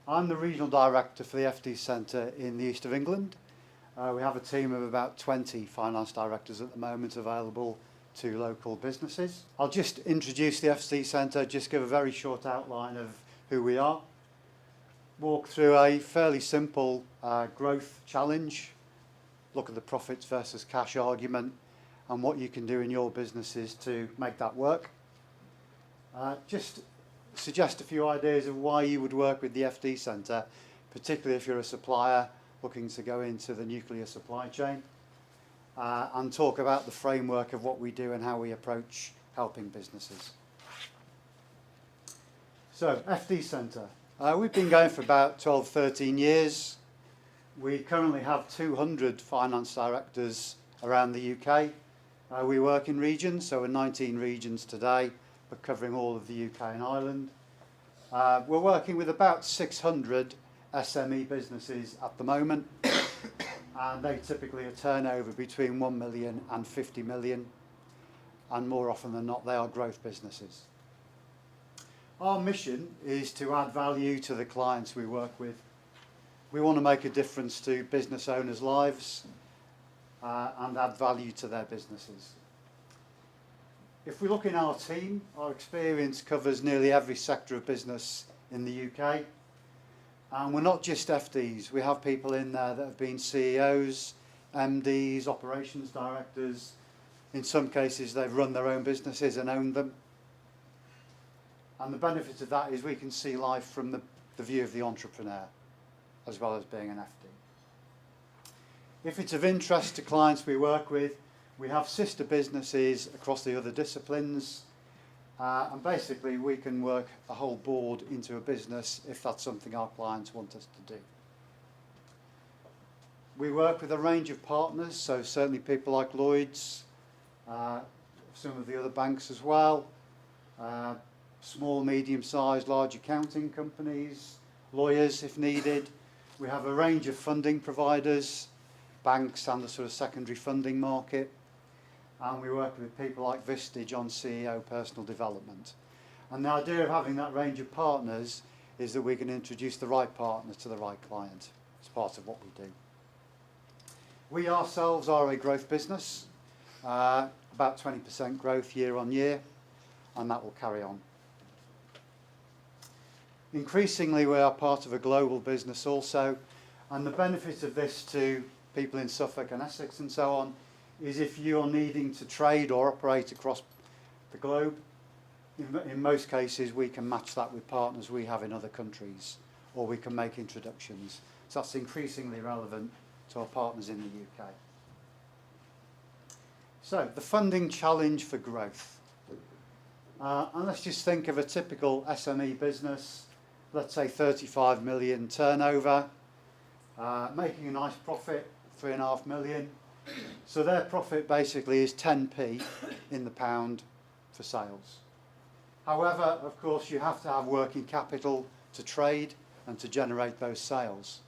I'm the Regional Director for the FD Centre in the East of England. We have a team of about 20 finance directors at the moment available to local businesses. I'll just introduce the FD Centre, just give a very short outline of who we are, walk through a fairly simple growth challenge, look at the profits versus cash argument and what you can do in your businesses to make that work. Just suggest a few ideas of why you would work with the FD Centre, particularly if you're a supplier looking to go into the nuclear supply chain, and talk about the framework of what we do and how we approach helping businesses. So, FD Centre. We've been going for about 12, 13 years. We currently have 200 finance directors around the UK. We work in regions, so we're 19 regions today, but covering all of the UK and Ireland. We're working with about 600 SME businesses at the moment, and they typically a turnover between 1 million and 50 million, and more often than not they are growth businesses. Our mission is to add value to the clients we work with. We want to make a difference to business owners' lives and add value to their businesses. If we look in our team, our experience covers nearly every sector of business in the UK. And we're not just FDs, we have people in there that have been CEOs, MDs, operations directors. In some cases they've run their own businesses and owned them. And the benefit of that is we can see life from the view of the entrepreneur, as well as being an FD. If it's of interest to clients we work with, we have sister businesses across the other disciplines, and basically we can work a whole board into a business if that's something our clients want us to do. We work with a range of partners, so certainly people like Lloyds, some of the other banks as well, small, medium-sized, large accounting companies, lawyers if needed. We have a range of funding providers, banks and the sort of secondary funding market. And we work with people like Vistage on CEO personal development. And the idea of having that range of partners is that we can introduce the right partner to the right client. It's part of what we do. We ourselves are a growth business, about 20% growth year on year, and that will carry on. Increasingly we are part of a global business also, and the benefit of this to people in Suffolk and Essex and so on is if you're needing to trade or operate across the globe, in most cases we can match that with partners we have in other countries, or we can make introductions. So that's increasingly relevant to our partners in the UK. So the funding challenge for growth. And let's just think of a typical SME business, let's say 35 million turnover, making a nice profit, 3.5 million. So their profit basically is 10p in the pound for sales. However, of course, you have to have working capital to trade and to generate those sales.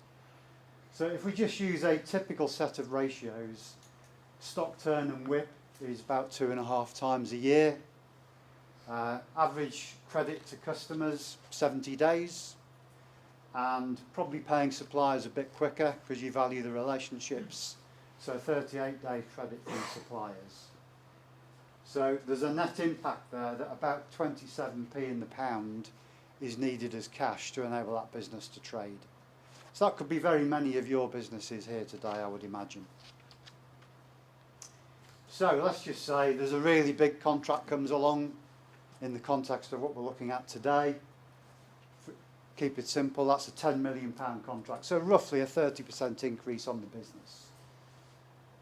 So if we just use a typical set of ratios, stock turn and WIP is about 2.5 times a year. Average credit to customers, 70 days. And probably paying suppliers a bit quicker because you value the relationships. So 38-day credit from suppliers. So there's a net impact there that about 27p in the pound is needed as cash to enable that business to trade. So that could be very many of your businesses here today, I would imagine. So let's just say there's a really big contract comes along in the context of what we're looking at today. Keep it simple, that's a £10 million contract, so roughly a 30% increase on the business.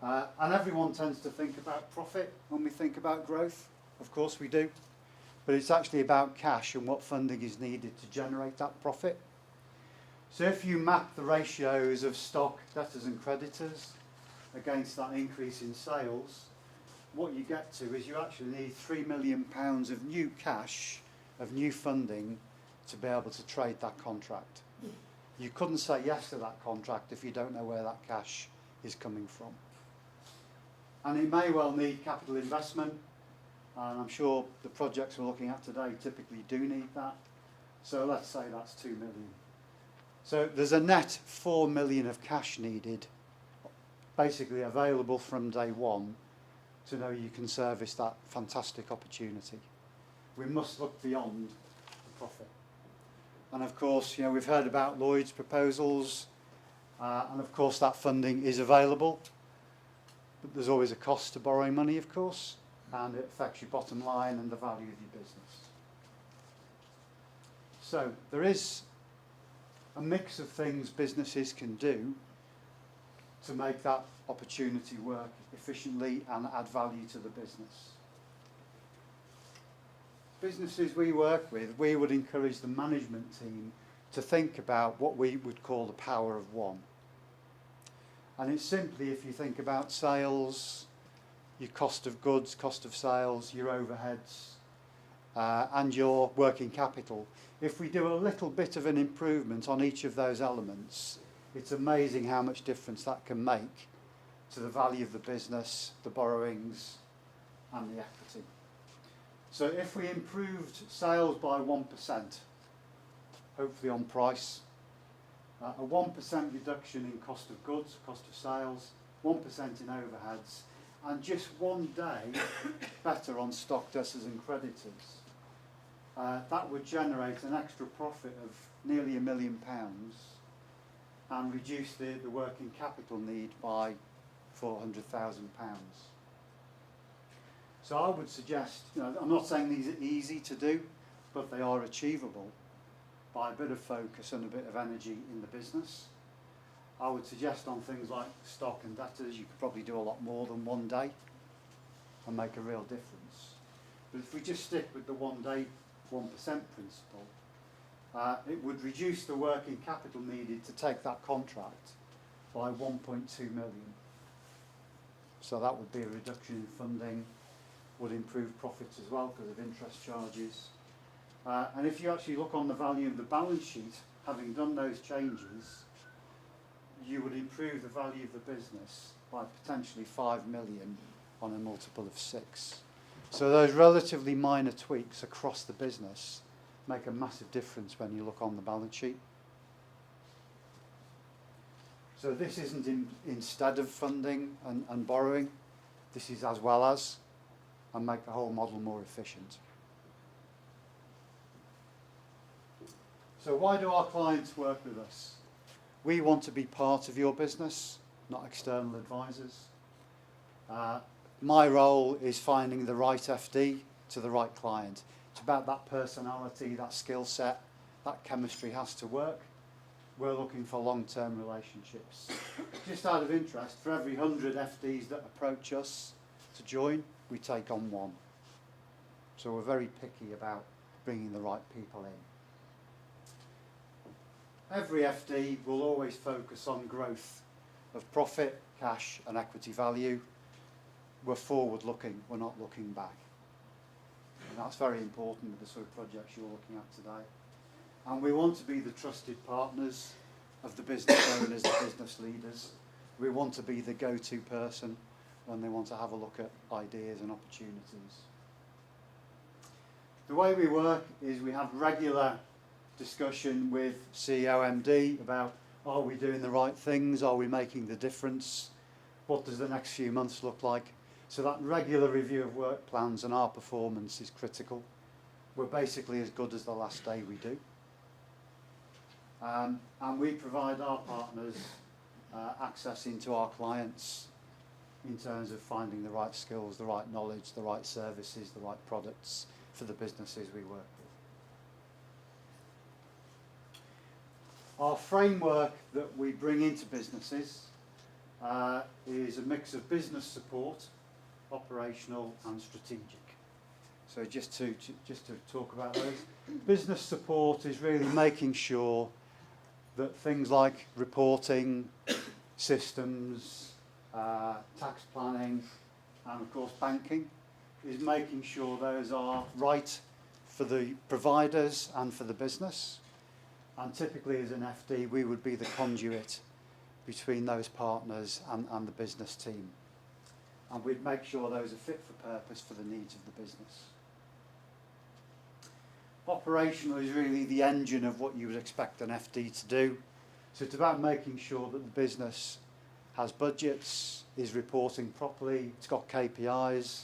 And everyone tends to think about profit when we think about growth. Of course we do. But it's actually about cash and what funding is needed to generate that profit. So if you map the ratios of stock, debtors and creditors against that increase in sales, what you get to is you actually need £3 million of new cash, of new funding to be able to trade that contract. You couldn't say yes to that contract if you don't know where that cash is coming from. And it may well need capital investment, and I'm sure the projects we're looking at today typically do need that. So let's say that's 2 million. So there's a net 4 million of cash needed, basically available from day one, to know you can service that fantastic opportunity. We must look beyond the profit. And of course, you know, we've heard about Lloyd's proposals, and of course that funding is available, but there's always a cost to borrowing money, of course, and it affects your bottom line and the value of your business. So there is a mix of things businesses can do to make that opportunity work efficiently and add value to the business. Businesses we work with, we would encourage the management team to think about what we would call the power of one. And it's simply, if you think about sales, your cost of goods, cost of sales, your overheads, and your working capital. If we do a little bit of an improvement on each of those elements, it's amazing how much difference that can make to the value of the business, the borrowings, and the equity. So if we improved sales by 1%, hopefully on price, a 1% reduction in cost of goods, cost of sales, 1% in overheads, and just one day better on stock debtors and creditors, that would generate an extra profit of nearly £1 million and reduce the working capital need by £400,000. So I would suggest, you know, I'm not saying these are easy to do, but they are achievable by a bit of focus and a bit of energy in the business. I would suggest on things like stock and debtors, you could probably do a lot more than one day and make a real difference. But if we just stick with the 1 day, 1% principle, it would reduce the working capital needed to take that contract by 1.2 million. So that would be a reduction in funding, would improve profits as well because of interest charges. And if you actually look on the value of the balance sheet, having done those changes, you would improve the value of the business by potentially 5 million on a multiple of 6. So those relatively minor tweaks across the business make a massive difference when you look on the balance sheet. So this isn't instead of funding and borrowing, this is as well as, and make the whole model more efficient. So why do our clients work with us? We want to be part of your business, not external advisors. My role is finding the right FD to the right client. It's about that personality, that skill set, that chemistry has to work. We're looking for long-term relationships. Just out of interest, for every 100 FDs that approach us to join, we take on 1. So we're very picky about bringing the right people in. Every FD will always focus on growth of profit, cash and equity value. We're forward-looking, we're not looking back. And that's very important with the sort of projects you're looking at today. And we want to be the trusted partners of the business owners, the business leaders. We want to be the go-to person when they want to have a look at ideas and opportunities. The way we work is we have regular discussion with CEO MD about, are we doing the right things? Are we making the difference? What does the next few months look like? So that regular review of work plans and our performance is critical. We're basically as good as the last day we do. And we provide our partners access into our clients in terms of finding the right skills, the right knowledge, the right services, the right products for the businesses we work with. Our framework that we bring into businesses is a mix of business support, operational and strategic. So just to talk about those. Business support is really making sure that things like reporting, systems, tax planning and of course banking is making sure those are right for the providers and for the business. And typically as an FD we would be the conduit between those partners and the business team. And we'd make sure those are fit for purpose for the needs of the business. Operational is really the engine of what you would expect an FD to do. So it's about making sure that the business has budgets, is reporting properly, it's got KPIs,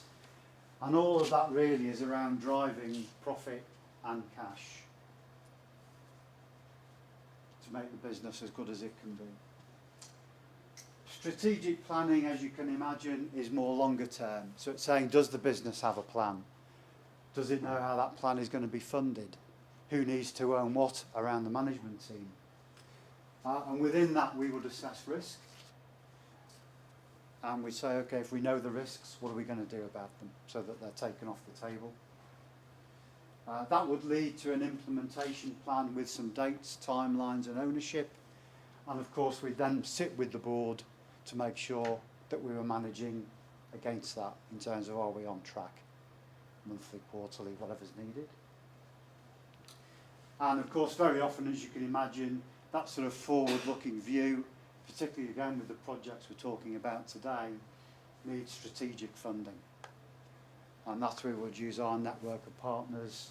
and all of that really is around driving profit and cash to make the business as good as it can be. Strategic planning, as you can imagine, is more longer term. So it's saying, does the business have a plan? Does it know how that plan is going to be funded? Who needs to own what around the management team? And within that, we would assess risk. And we say, okay, if we know the risks, what are we going to do about them so that they're taken off the table? That would lead to an implementation plan with some dates, timelines and ownership. And of course, we'd then sit with the board to make sure that we were managing against that in terms of, are we on track? Monthly, quarterly, whatever's needed. And of course, very often, as you can imagine, that sort of forward-looking view, particularly again with the projects we're talking about today, needs strategic funding. And that's where we would use our network of partners